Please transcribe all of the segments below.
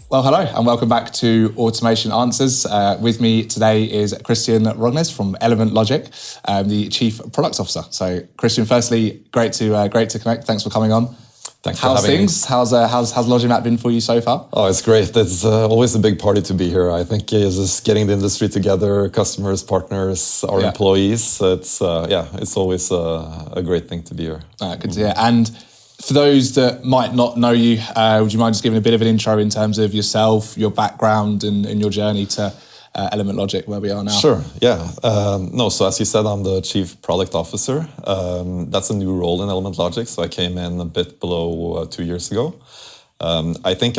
Well, hello and welcome back to Automation Answers. With me today is Christian Rognes from Element Logic, the Chief Product Officer. So, Christian, firstly, great to connect. Thanks for coming on. Thanks for having me. How's Logimat been for you so far? Oh, it's great. It's always a big party to be here. I think it's just getting the industry together, customers, partners, our employees. It's always a great thing to be here. Good to hear. And for those that might not know you, would you mind just giving a bit of an intro in terms of yourself, your background, and your journey to Element Logic, where we are now? Sure, yeah. So as you said, I'm the Chief Product Officer. That's a new role in Element Logic, so I came in a bit below 2 years ago. I think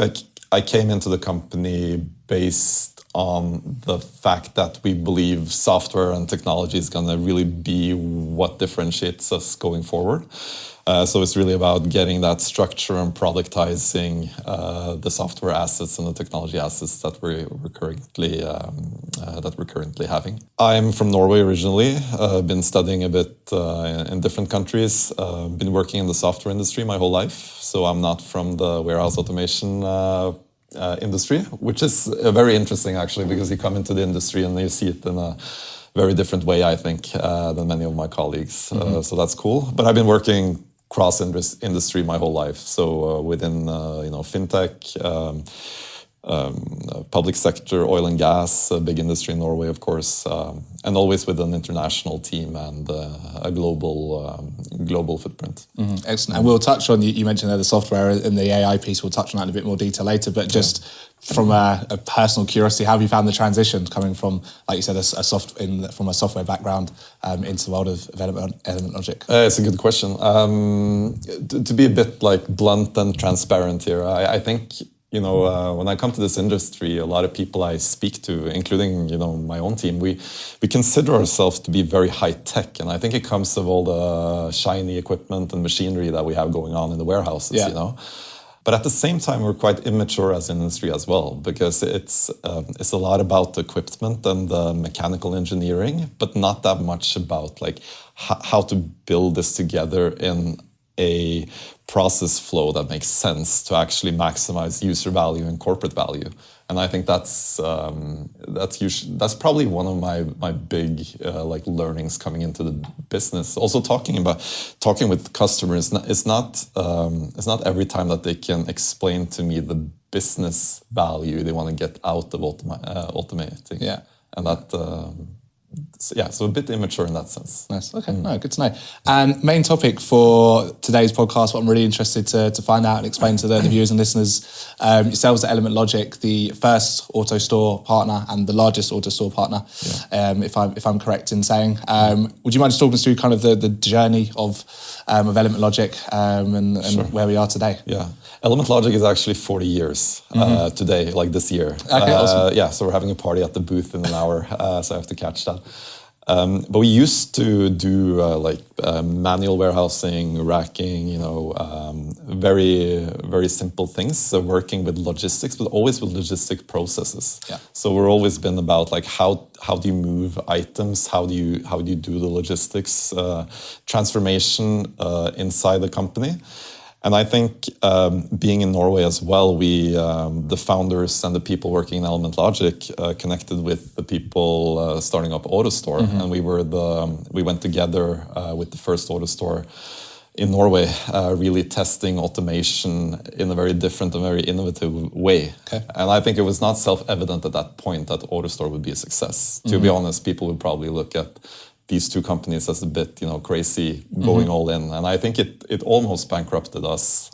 I came into the company based on the fact that we believe software and technology is going to really be what differentiates us going forward. So it's really about getting that structure and productizing the software assets and the technology assets that we're currently having. I'm from Norway originally. Been studying a bit in different countries. Been working in the software industry my whole life. So I'm not from the warehouse automation industry, which is very interesting actually, because you come into the industry and you see it in a very different way, I think, than many of my colleagues. So that's cool. But I've been working cross industry my whole life. So within fintech, public sector, oil and gas, a big industry in Norway, of course, and always with an international team and a global footprint. Excellent. And we'll touch on, you mentioned there the software and the AI piece, we'll touch on that in a bit more detail later, but just from a personal curiosity, how have you found the transition coming from, like you said, from a software background into the world of Element Logic? It's a good question. To be a bit blunt and transparent here, I think, when I come to this industry, a lot of people I speak to, including, my own team, we consider ourselves to be very high tech. And I think it comes of all the shiny equipment and machinery that we have going on in the warehouses, But at the same time, we're quite immature as an industry as well, because it's a lot about the equipment and the mechanical engineering, but not that much about how to build this together in a process flow that makes sense to actually maximize user value and corporate value. And I think that's probably one of my big learnings coming into the business. Also talking with customers, it's not every time that they can explain to me the business value they want to get out of automating. Yeah, and that. So a bit immature in that sense. Nice. Okay, no, good to know. And main topic for today's podcast, what I'm really interested to find out and explain to the viewers and listeners, yourselves at Element Logic, the first Autostore partner and the largest Autostore partner, if I'm correct in saying. Would you mind just talking us through kind of the journey of Element Logic and where we are today? Yeah. Element Logic is actually 40 years today, this year. Okay, awesome. So we're having a party at the booth in an hour, so I have to catch that. But we used to do manual warehousing, racking, very, very simple things, working with logistics, but always with logistic processes. Yeah. So we're always been about how do you move items, how do you do the logistics transformation inside the company. And I think being in Norway as well, we, the founders and the people working in Element Logic, connected with the people starting up Autostore, and we went together with the first Autostore in Norway, really testing automation in a very different and very innovative way. Okay. And I think it was not self-evident at that point that Autostore would be a success. To be honest, people would probably look at these two companies as a bit, crazy, going all in. And I think it almost bankrupted us.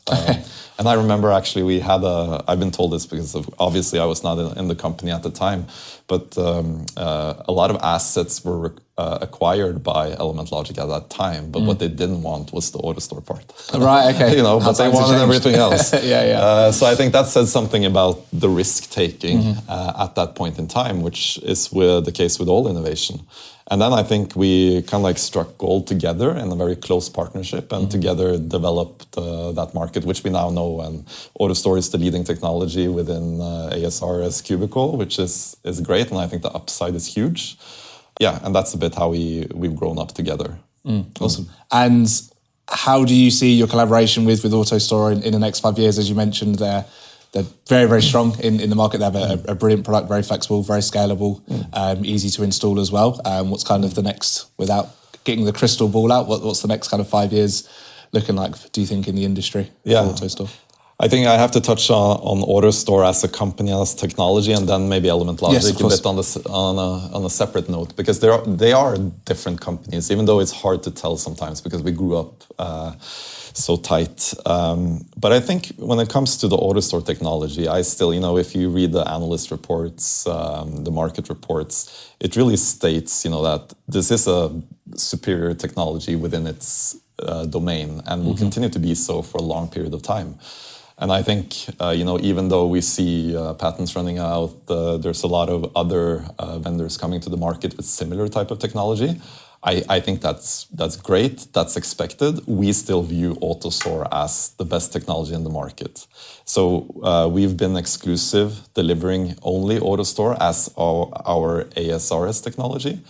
And I remember actually I've been told this because obviously I was not in the company at the time, but a lot of assets were acquired by Element Logic at that time. But what they didn't want was the Autostore part. Right, okay. But they wanted everything else. Yeah. So I think that said something about the risk taking at that point in time, which is the case with all innovation. And then I think we kind of struck gold together in a very close partnership and together developed that market, which we now know. And Autostore is the leading technology within ASRS Cubicle, which is great. And I think the upside is huge. Yeah, and that's a bit how we've grown up together. Awesome. And how do you see your collaboration with Autostore in the next 5 years? As you mentioned, they're they're very, very strong in the market. They have a brilliant product, very flexible, very scalable, easy to install as well. What's kind of the next, without getting the crystal ball out, what's the next kind of 5 years looking like, do you think, in the industry for Autostore? I think I have to touch on Autostore as a company, as technology, and then maybe Element Logic a bit on a separate note, because they are different companies, even though it's hard to tell sometimes because we grew up so tight. But I think when it comes to the Autostore technology, I still, if you read the analyst reports, the market reports, it really states, that this is a superior technology within its domain and will continue to be so for a long period of time. And I think, even though we see patents running out, there's a lot of other vendors coming to the market with similar type of technology. I think that's great. That's expected. We still view Autostore as the best technology in the market. So we've been exclusive, delivering only Autostore as our ASRS technology.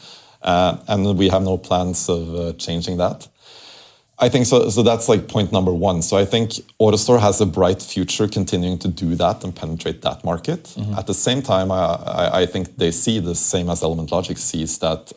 And we have no plans of changing that. I think so that's like point number one. So I think Autostore has a bright future continuing to do that and penetrate that market. At the same time, I think they see the same as Element Logic sees, that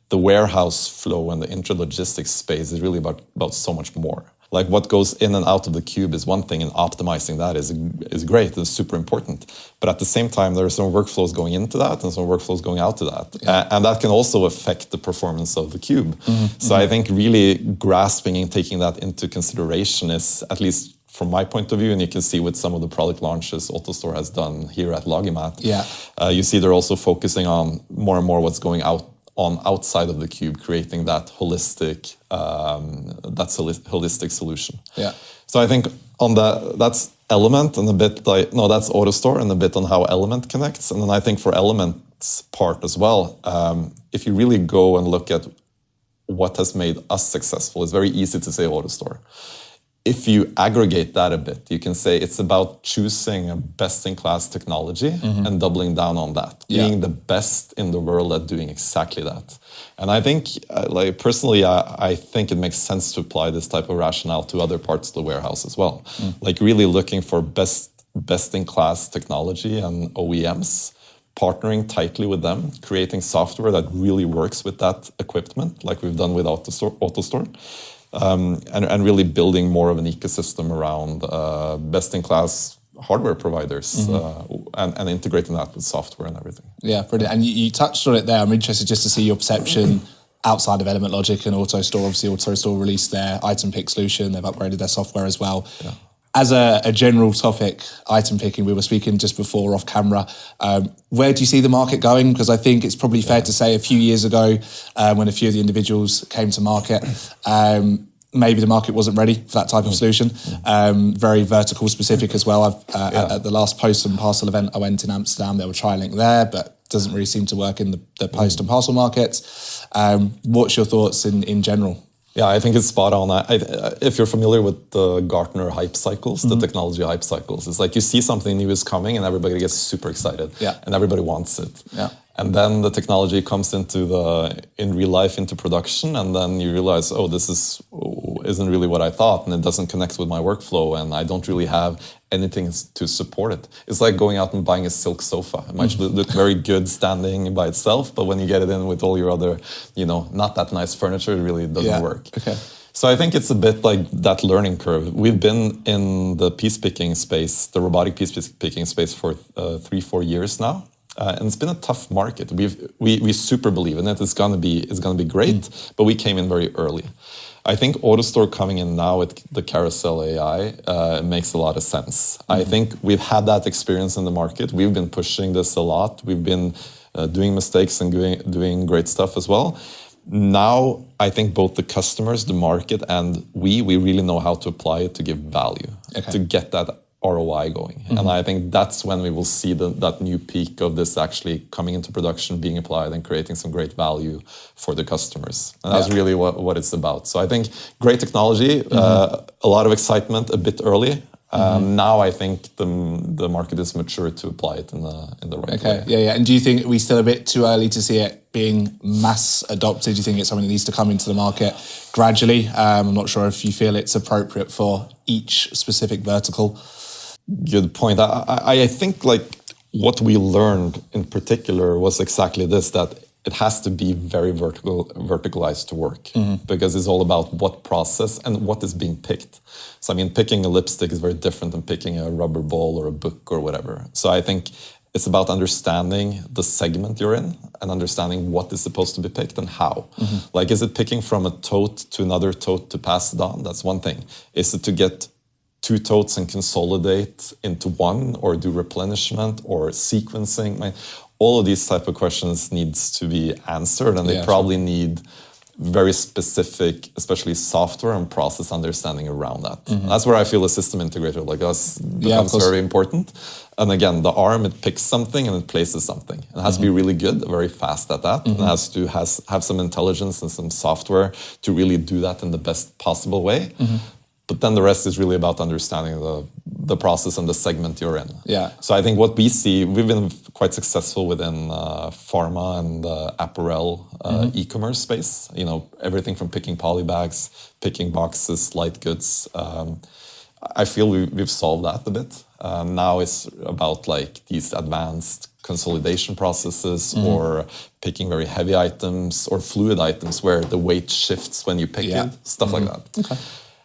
the warehouse flow and the intralogistics space is really about so much more. Like what goes in and out of the cube is one thing, and optimizing that is great, it's super important. But at the same time, there are some workflows going into that and some workflows going out to that. And that can also affect the performance of the cube. So I think really grasping and taking that into consideration is, at least from my point of view, and you can see with some of the product launches Autostore has done here at Logimat, you see they're also focusing on more and more what's going outside of the cube, creating that holistic solution. So I think on that's Element and a bit that's Autostore and a bit on how Element connects. And then I think for Element's part as well, if you really go and look at what has made us successful, it's very easy to say Autostore. If you aggregate that a bit, you can say it's about choosing a best-in-class technology and doubling down on that, being the best in the world at doing exactly that. And I think, personally, I think it makes sense to apply this type of rationale to other parts of the warehouse as well. Like really looking for best-in-class technology and OEMs, partnering tightly with them, creating software that really works with that equipment, like we've done with Autostore. And really building more of an ecosystem around best-in-class hardware providers and integrating that with software and everything. Yeah, brilliant. And you touched on it there. I'm interested just to see your perception outside of Element Logic and Autostore. Obviously, Autostore released their item pick solution. They've upgraded their software as well. As a general topic, item picking, we were speaking just before off camera. Where do you see the market going? Because I think it's probably fair to say a few years ago, when a few of the individuals came to market, maybe the market wasn't ready for that type of solution. Very vertical specific as well. At the last Post and Parcel event I went in Amsterdam, they were trialing there, but doesn't really seem to work in the Post and Parcel markets. What's your thoughts in general? Yeah, I think it's spot on. If you're familiar with the Gartner hype cycles, the technology hype cycles, it's like you see something new is coming and everybody gets super excited and everybody wants it. And then the technology comes in real life into production, and then you realize, oh, this isn't really what I thought, and it doesn't connect with my workflow, and I don't really have anything to support it. It's like going out and buying a silk sofa. It might look very good standing by itself, but when you get it in with all your other, not that nice furniture, it really doesn't work. So I think it's a bit like that learning curve. We've been in the piece picking space, the robotic piece picking space for 3-4 years now. And it's been a tough market. We super believe in it. It's gonna be great, but we came in very early. I think Autostore coming in now with the Carousel AI makes a lot of sense. I think we've had that experience in the market. We've been pushing this a lot. We've been doing mistakes and doing great stuff as well. Now, I think both the customers, the market, and we really know how to apply it to give value, to get that ROI going. And I think that's when we will see that new peak of this actually coming into production, being applied and creating some great value for the customers. And that's really what it's about. So I think great technology, a lot of excitement, a bit early. Now I think the market is mature to apply it in the right way. Yeah. And do you think we still a bit too early to see it being mass adopted? Do you think it's something that needs to come into the market gradually? I'm not sure if you feel it's appropriate for each specific vertical. good point. I think like what we learned in particular was exactly this, that it has to be very verticalized to work, because it's all about what process and what is being picked. So I mean, picking a lipstick is very different than picking a rubber ball or a book or whatever. So I think it's about understanding the segment you're in and understanding what is supposed to be picked and how. Like, is it picking from a tote to another tote to pass it on? That's one thing. Is it to get 2 totes and consolidate into one, or do replenishment or sequencing? All of these type of questions needs to be answered, and they probably need very specific, especially software and process understanding around that. That's where I feel a system integrator like us becomes very important. And again, the arm, it picks something and it places something. It has to be really good, very fast at that. It has to have some intelligence and some software to really do that in the best possible way. But then the rest is really about understanding the process and the segment you're in. Yeah. So I think what we see, we've been quite successful within pharma and apparel e-commerce space. You know, everything from picking polybags, picking boxes, light goods. I feel we've solved that a bit. Now it's about like these advanced consolidation processes, or picking very heavy items or fluid items where the weight shifts when you pick it, stuff like that. Okay.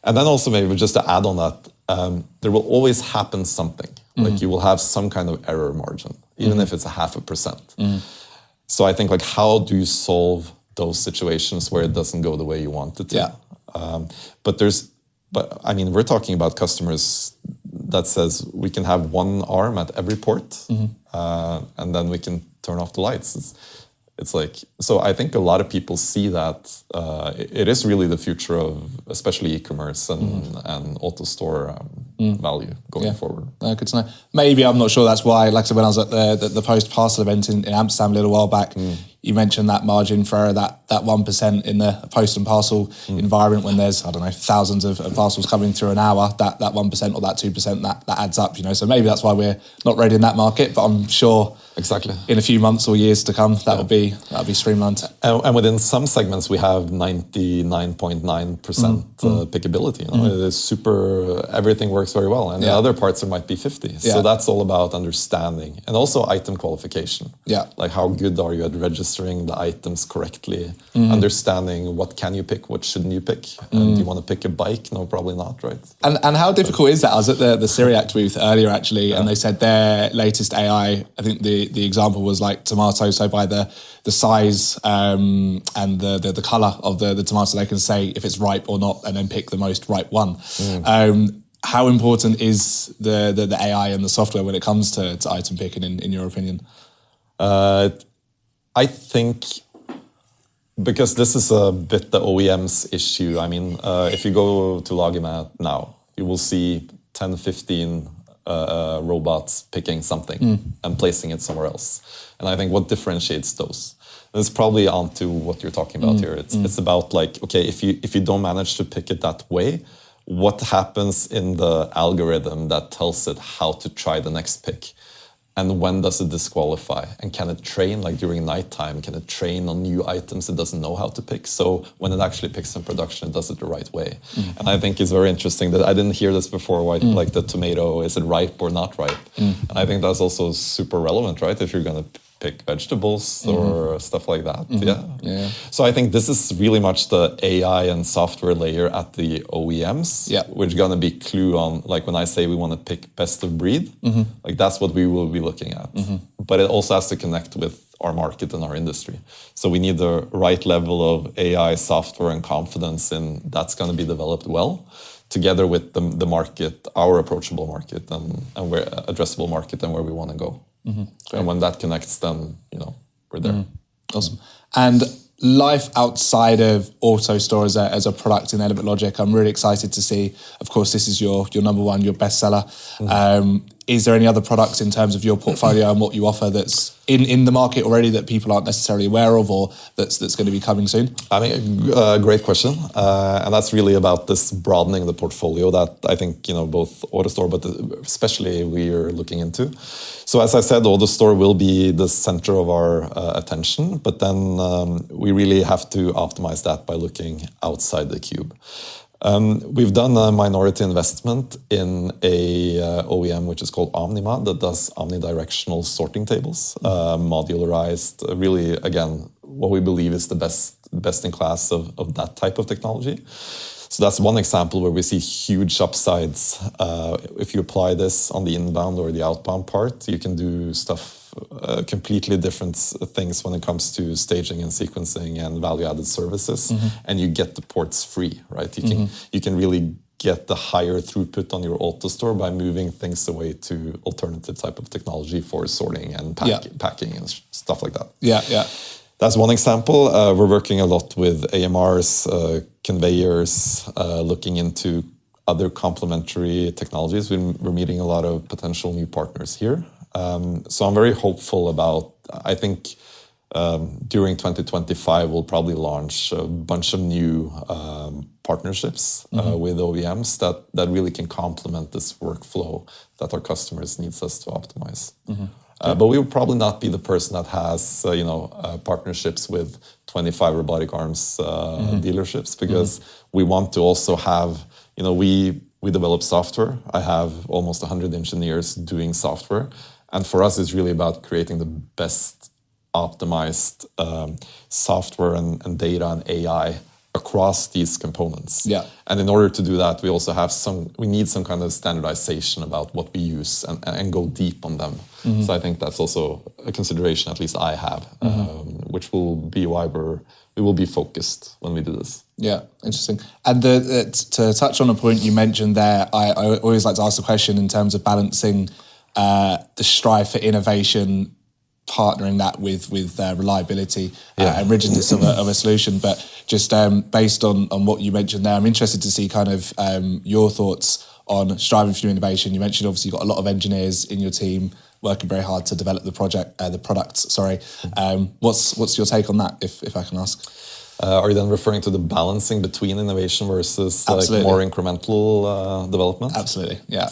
And then also maybe just to add on that, there will always happen something. Like you will have some kind of error margin, even if it's 0.5%. So I think like, how do you solve those situations where it doesn't go the way you want it to? Yeah. But I mean, we're talking about customers that says we can have one arm at every port, and then we can turn off the lights. It's like, so I think a lot of people see that it is really the future of especially e-commerce and Autostore value going forward. Good to know. Maybe, I'm not sure that's why, like I said, when I was at the Post Parcel event in Amsterdam a little while back, you mentioned that margin for that 1% in the post and parcel environment when there's, I don't know, thousands of parcels coming through an hour, that 1% or that 2%, that adds up, you know. So maybe that's why we're not ready in that market, but I'm sure exactly in a few months or years to come, that'll be streamlined. And within some segments, we have 99.9% pickability. You know? It is super, everything works very well. And in other parts, there might be 50. So that's all about understanding. And also item qualification. Yeah. Like, how good are you at registering the items correctly? Understanding what can you pick, what shouldn't you pick? Do you want to pick a bike? No, probably not, right? And how difficult is that? I was at the Syriac booth earlier, actually, and they said their latest AI, I think the example was like tomato, so by the size and the colour of the tomato, they can say if it's ripe or not, and then pick the most ripe one. How important is the AI and the software when it comes to item picking, in your opinion? I think, because this is a bit the OEM's issue. I mean, if you go to Lagermat now, you will see 10, 15 robots picking something and placing it somewhere else. And I think what differentiates those, and it's probably onto what you're talking about here. It's about like, okay, if you don't manage to pick it that way, what happens in the algorithm that tells it how to try the next pick? And when does it disqualify? And can it train, like during nighttime, can it train on new items it doesn't know how to pick? So when it actually picks in production, it does it the right way. And I think it's very interesting that I didn't hear this before, like the tomato, is it ripe or not ripe? And I think that's also super relevant, right? If you're going to pick vegetables or stuff like that. Yeah. So I think this is really much the AI and software layer at the OEMs, which is going to be clue on, like when I say we want to pick best of breed, like that's what we will be looking at. But it also has to connect with our market and our industry. So we need the right level of AI, software, and confidence in that's going to be developed well, together with the market, our approachable market, and where addressable market, and where we want to go. And when that connects, then, you know, we're there. Awesome. And life outside of Autostore as a product in Element Logic, I'm really excited to see. Of course, this is your number one, your bestseller. Is there any other products in terms of your portfolio and what you offer that's in the market already that people aren't necessarily aware of, or that's going to be coming soon? I mean, great question. And that's really about this broadening the portfolio that I think, you know, both Autostore, but especially we're looking into. So as I said, Autostore will be the center of our attention, but then we really have to optimize that by looking outside the cube. We've done a minority investment in a OEM which is called Omnima that does omnidirectional sorting tables, modularized. Really, again, what we believe is the best in class of that type of technology. So that's one example where we see huge upsides. If you apply this on the inbound or the outbound part, you can do stuff. Completely different things when it comes to staging and sequencing and value-added services, and you get the ports free, right? You can really get the higher throughput on your Autostore by moving things away to alternative type of technology for sorting and packing and stuff like that. Yeah. That's one example. We're working a lot with AMRs, conveyors, looking into other complementary technologies. We're meeting a lot of potential new partners here. So I'm very hopeful about, I think during 2025, we'll probably launch a bunch of new partnerships with OEMs that really can complement this workflow that our customers needs us to optimize. But we will probably not be the person that has, partnerships with 25 robotic arms dealerships, because we want to also have, we develop software. I have almost 100 engineers doing software. And for us, it's really about creating the best optimized software and data and AI across these components. Yeah. And in order to do that, we need some kind of standardization about what we use and go deep on them. So I think that's also a consideration, at least I have, which will be why we will be focused when we do this. Yeah, interesting. And to touch on a point you mentioned there, I always like to ask the question in terms of balancing the strive for innovation, partnering that with reliability and rigidness of a solution. But just based on what you mentioned there, I'm interested to see kind of your thoughts on striving for new innovation. You mentioned obviously you've got a lot of engineers in your team working very hard to develop the products. Sorry, what's your take on that, if I can ask? Are you then referring to the balancing between innovation versus like more incremental development? Absolutely, yeah.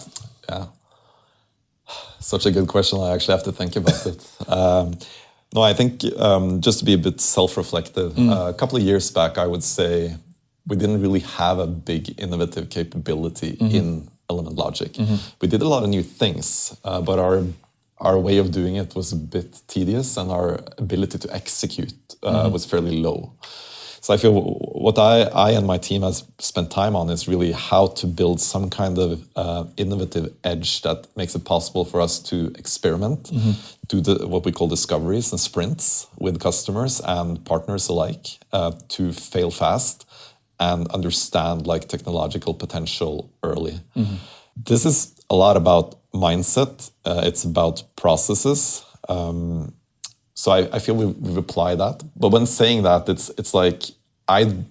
Such a good question. I actually have to think about it. No, I think just to be a bit self-reflective, a couple of years back, I would say we didn't really have a big innovative capability in Element Logic. We did a lot of new things, but our way of doing it was a bit tedious, and our ability to execute was fairly low. So I feel what I and my team has spent time on is really how to build some kind of innovative edge that makes it possible for us to experiment, do what we call discoveries and sprints with customers and partners alike, to fail fast and understand like technological potential early. This is a lot about mindset. It's about processes. So I feel we've applied that. But when saying that, it's like I'm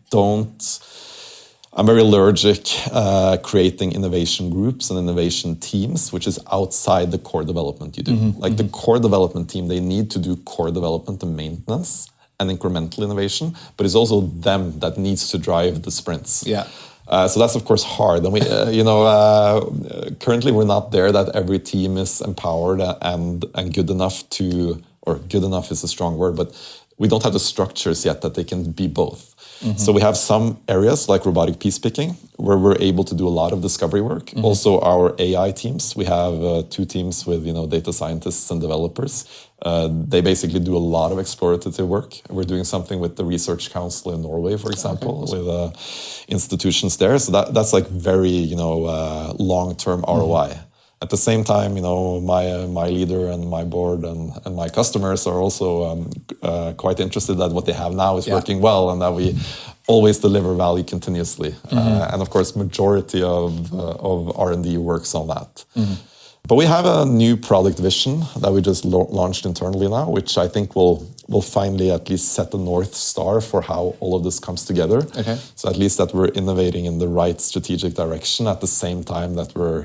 very allergic creating innovation groups and innovation teams, which is outside the core development you do. Like the core development team, they need to do core development and maintenance and incremental innovation, but it's also them that needs to drive the sprints. Yeah. So that's of course hard, and we, currently we're not there that every team is empowered and good enough to, or good enough is a strong word, but we don't have the structures yet that they can be both. So we have some areas like robotic piece picking where we're able to do a lot of discovery work. Also our AI teams, we have 2 teams with data scientists and developers. They basically do a lot of explorative work. We're doing something with the Research Council in Norway, for example, with institutions there. So that's like very long-term ROI. At the same time, my leader and my board and my customers are also quite interested that what they have now is working well, and that we always deliver value continuously. And of course, majority of R&D works on that. But we have a new product vision that we just launched internally now, which I think will finally at least set the North Star for how all of this comes together. Okay. So at least that we're innovating in the right strategic direction at the same time that we're,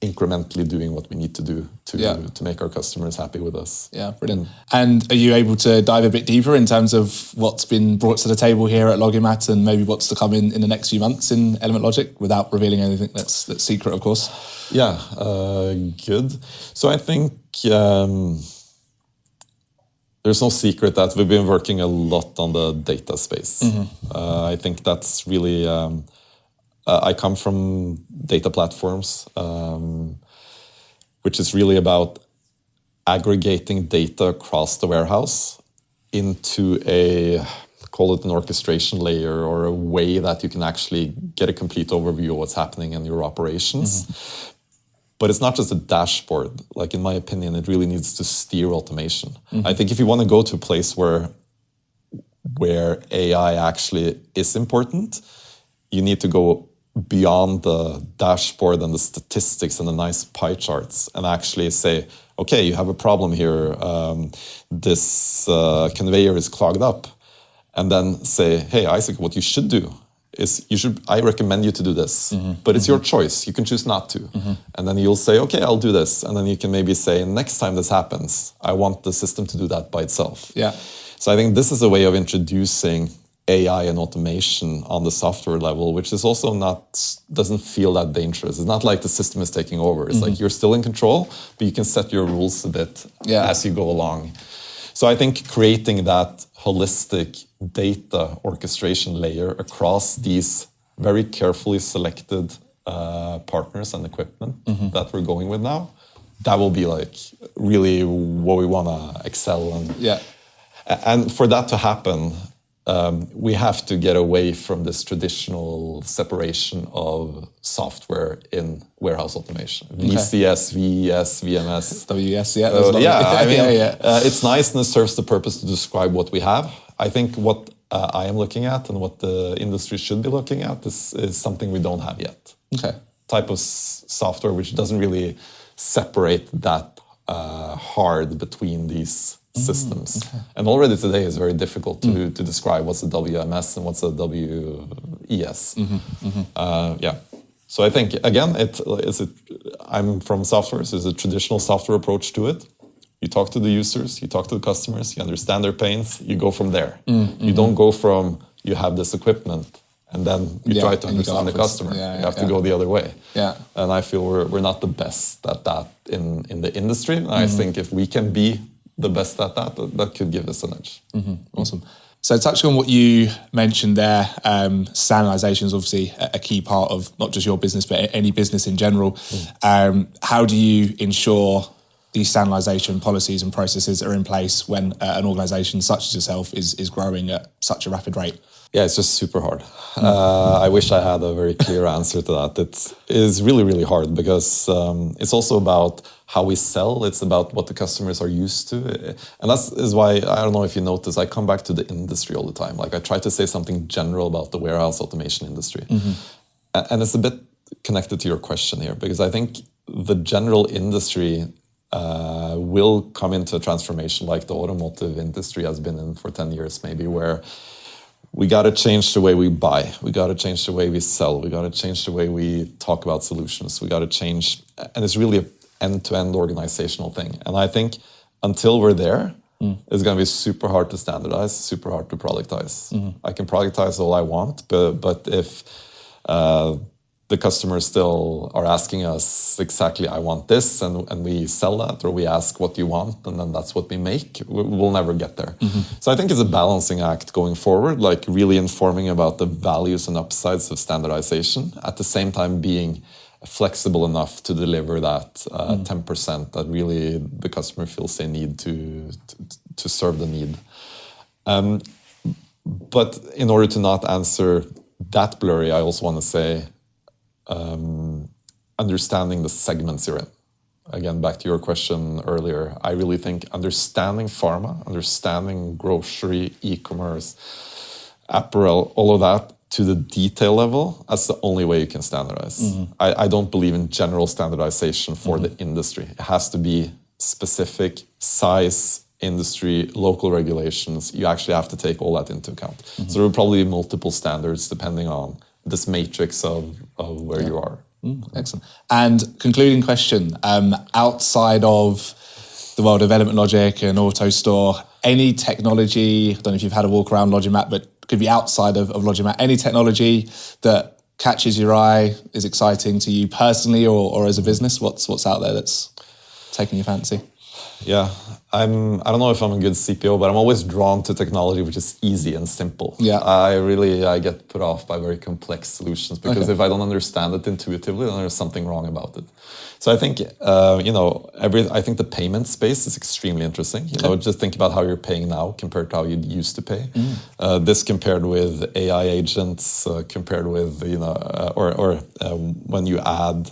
incrementally doing what we need to do to make our customers happy with us. Yeah, brilliant. And are you able to dive a bit deeper in terms of what's been brought to the table here at Logimat and maybe what's to come in the next few months in Element Logic without revealing anything that's secret, of course? Yeah, good. So I think there's no secret that we've been working a lot on the data space. I think that's really, I come from data platforms, which is really about aggregating data across the warehouse into call it an orchestration layer, or a way that you can actually get a complete overview of what's happening in your operations. But it's not just a dashboard. Like, in my opinion, it really needs to steer automation. I think if you want to go to a place where AI actually is important, you need to go beyond the dashboard and the statistics and the nice pie charts, and actually say, okay, you have a problem here. This conveyor is clogged up. And then say, hey, Isaac, what you should do is I recommend you to do this, but it's your choice. You can choose not to. And then you'll say, okay, I'll do this. And then you can maybe say, next time this happens, I want the system to do that by itself. Yeah. So I think this is a way of introducing AI and automation on the software level, which is also doesn't feel that dangerous. It's not like the system is taking over. It's like you're still in control, but you can set your rules a bit as you go along. So I think creating that holistic data orchestration layer across these very carefully selected partners and equipment that we're going with now, that will be like really what we want to excel in. Yeah. And for that to happen, we have to get away from this traditional separation of software in warehouse automation. VCS, VES, VMS. WS, yeah. I mean, it's nice and it serves the purpose to describe what we have. I think what I am looking at and what the industry should be looking at is something we don't have yet. Okay. Type of software which doesn't really separate that hard between these systems. And already today it's very difficult to describe what's a WMS and what's a WES. So I think, again, I'm from software, so it's a traditional software approach to it. You talk to the users, you talk to the customers, you understand their pains, you go from there. You don't go from, you have this equipment, and then you try to understand the customer. You have to go the other way. Yeah. And I feel we're not the best at that in the industry. And I think if we can be the best at that could give us an edge. Awesome. So touching on what you mentioned there, standardization is obviously a key part of not just your business, but any business in general. How do you ensure these standardization policies and processes are in place when an organization such as yourself is growing at such a rapid rate? Yeah, it's just super hard. I wish I had a very clear answer to that. It is really, really hard because it's also about how we sell. It's about what the customers are used to. And that is why, I don't know if you notice, I come back to the industry all the time. Like, I try to say something general about the warehouse automation industry. And it's a bit connected to your question here, because I think the general industry will come into a transformation like the automotive industry has been in for 10 years maybe, where we got to change the way we buy. We got to change the way we sell. We got to change the way we talk about solutions. We got to change, and it's really an end-to-end organizational thing. And I think until we're there, it's going to be super hard to standardize, super hard to productize. I can productize all I want, but if the customers still are asking us exactly, I want this, and we sell that, or we ask what you want, and then that's what we make, we'll never get there. So I think it's a balancing act going forward, like really informing about the values and upsides of standardization, at the same time being flexible enough to deliver that 10% that really the customer feels they need to serve the need. But in order to not answer that blurry, I also want to say, understanding the segments you're in. Again, back to your question earlier, I really think understanding pharma, understanding grocery, e-commerce, apparel, all of that to the detail level, that's the only way you can standardize. I don't believe in general standardization for the industry. It has to be specific size, industry, local regulations. You actually have to take all that into account. So there will probably be multiple standards depending on this matrix of where you are. Excellent. And concluding question, outside of the world of Element Logic and Autostore, any technology, I don't know if you've had a walk around Logimat, but could be outside of Logimat, any technology that catches your eye, is exciting to you personally or as a business? What's out there that's taking your fancy? Yeah, I don't know if I'm a good CPO, but I'm always drawn to technology which is easy and simple. Yeah. I get put off by very complex solutions because if I don't understand it intuitively, then there's something wrong about it. So I think I think the payment space is extremely interesting. Just think about how you're paying now compared to how you used to pay. This compared with AI agents, compared with when you add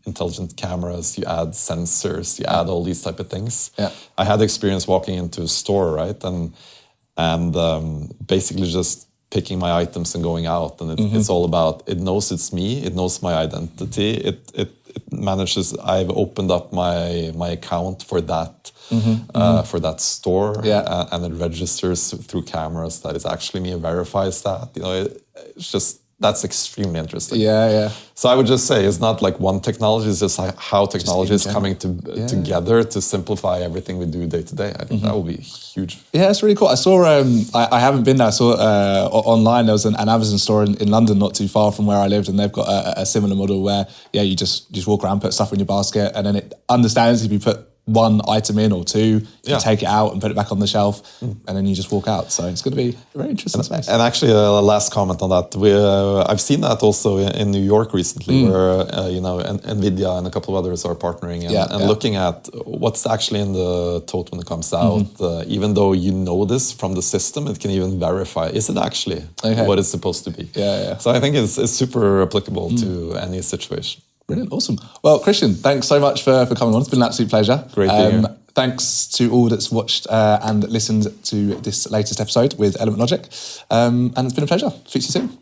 intelligent cameras, you add sensors, you add all these type of things. Yeah. I had experience walking into a store, right, and basically just picking my items and going out, and it's all about, it knows it's me, it knows my identity, it manages. I've opened up my account for that for that store, and it registers through cameras that it's actually me and verifies that. It's just, that's extremely interesting. Yeah. So I would just say it's not like one technology, it's just like how technology is coming together to simplify everything we do day to day. I think that will be huge. Yeah, it's really cool. I saw, I haven't been there, I saw online, there was an Amazon store in London not too far from where I lived, and they've got a similar model where, you just walk around, put stuff in your basket, and then it understands if you put one item in or two, you take it out and put it back on the shelf, and then you just walk out. So it's going to be a very interesting space. And actually, a last comment on that. I've seen that also in New York recently, where NVIDIA and a couple of others are partnering and looking at what's actually in the tote when it comes out. Even though you know this from the system, it can even verify, is it actually what it's supposed to be? So I think it's super applicable to any situation. Brilliant, awesome. Well, Christian, thanks so much for coming on. It's been an absolute pleasure. Great to hear. Thanks to all that's watched and listened to this latest episode with Element Logic. And it's been a pleasure. Speak to you soon.